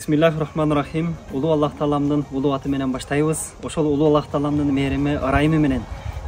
Bismillahirrahmanirrahim. Ulu Allah Talamdın ulu atı menen baştayбыз. Ошол Ulu Allah Talamdын мээрими, ырайымы менен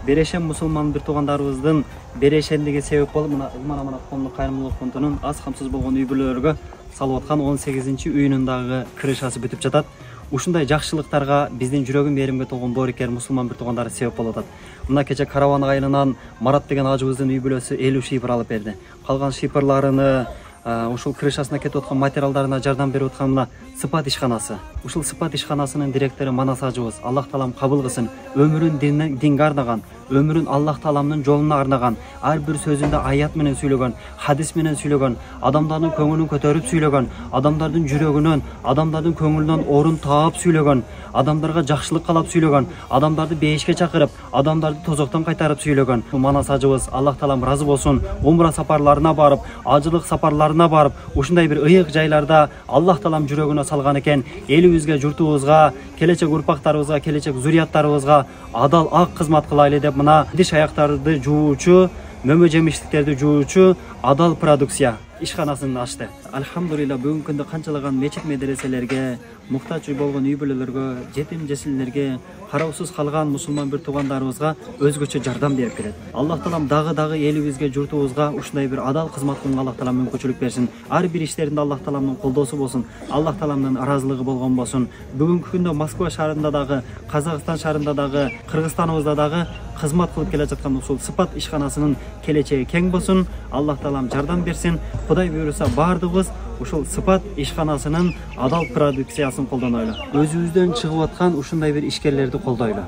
берешен мусулман бир туугандарыбыздын берешендиги себеп болуп, мына ылман аманат коомдук кайрымдуулук фондунун аз камсыз болгон үй бүлөлөргө салып аткан 18-үйүнүн дагы крышасы бүтүп жатат. Ушундай жакшылыктарга биздин жүрөгү мээримге толгон боорукер мусулман бир туугандары себеп болуп атат. Мына кече караван айылынан Марат деген ажыбыздын үй бүлөсү 50 шипр алып берди. Калган шипрларыны ушул крышасына кетип аткан материалдарына жардам берип аткан мына Сыпат ишканасы. Ушул Сыпат ишканасынын директору Манас ажыбыз, Аллах Таалам кабыл кылсын, өмүрүн динге арнаган, өмүрүн Аллах Тааламдын жолуна арнаган, ар бир сөзүндө аят менен сүйлөгөн, хадис менен сүйлөгөн, адамдардын көңүлүн көтөрүп сүйлөгөн, адамдардын жүрөгүнөн, адамдардын көңүлүнөн орун таап сүйлөгөн, адамдарга жакшылык каалап сүйлөгөн, адамдарды бейишке чакырып, адамдарды тозоктон кайтарып сүйлөгөн Манас ажыбыз, Аллах Таалам разы болсун, умра сапарларына барып, ажылык сапарларына барып, ушундай бир ыйык жайларда Аллах Таалам жүрөгүнө салган экен. Элибизге, журтубузга, келечек урпактарыбызга, келечек зурияттарыбызга адал ак кызмат кылайлы деп мына диш аяктарды жуучу, мөмө жемиштиктерди жуучу адал продукция ишканасын ачты. Алхамдулилла, бүгүнкү күндө канчалаган мечит медреселерге, муктач болгон үй бүлөлөргө, жетим жесирлерге, караусуз калган мусулман бир туугандарыбызга өзгөчө жардам берип келет. Аллах Таалам дагы элибизге, журтубузга ушундай бир адал кызмат кылганга Аллах Таалам мүмкүнчүлүк берсин. Ар бир иштеринде Аллах Тааламдын колдоосу болсун, Аллах Тааламдын ыраазылыгы болгон болсун. Бүгүнкү күндө Москва шаарында дагы, Казакстан шаарында дагы, Кыргызстаныбызда дагы кызмат кылып келе жаткан ушул Сыпат ишканасынын келечеги кең болсун. Аллах Таалам жардам берсин. Кудай буйруса бардыгыбыз ушул Сыпат ишканасынын адал продукциясын колдонойлу. Өзүбүздөн чыгып аткан ушундай бир ишкерлерди колдойлу.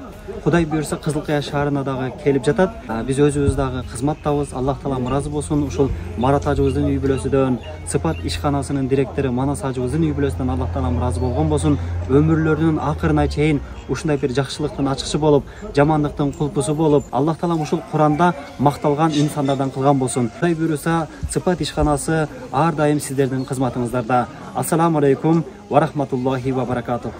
Кудай буйруса Кызыл Кыя шаарына дагы келип жатат. Биз өзүбүз дагы кызматтабыз. Аллах Таалам разы болсун. Ушул Марат ажыбыздын үй бүлөсүдөн, Сыпат ишканасынын директору Манас ажыбыздын үй бүлөсүнөн Аллах Таалам разы болгон болсун. Өмүрлөрүнүн акырына чейин ушундай бир жакшылыктын ачкычы болуп, жамандыктын кулпусу болуп, Аллах Таалам ушул Куранда макталган инсандардан кылган болсун. Кудай буйруса Сыпат ишканасы ар дайым сиздердин кызматыңыздарда. Ассаламу алейкум ва рахматуллахи ва баракатух.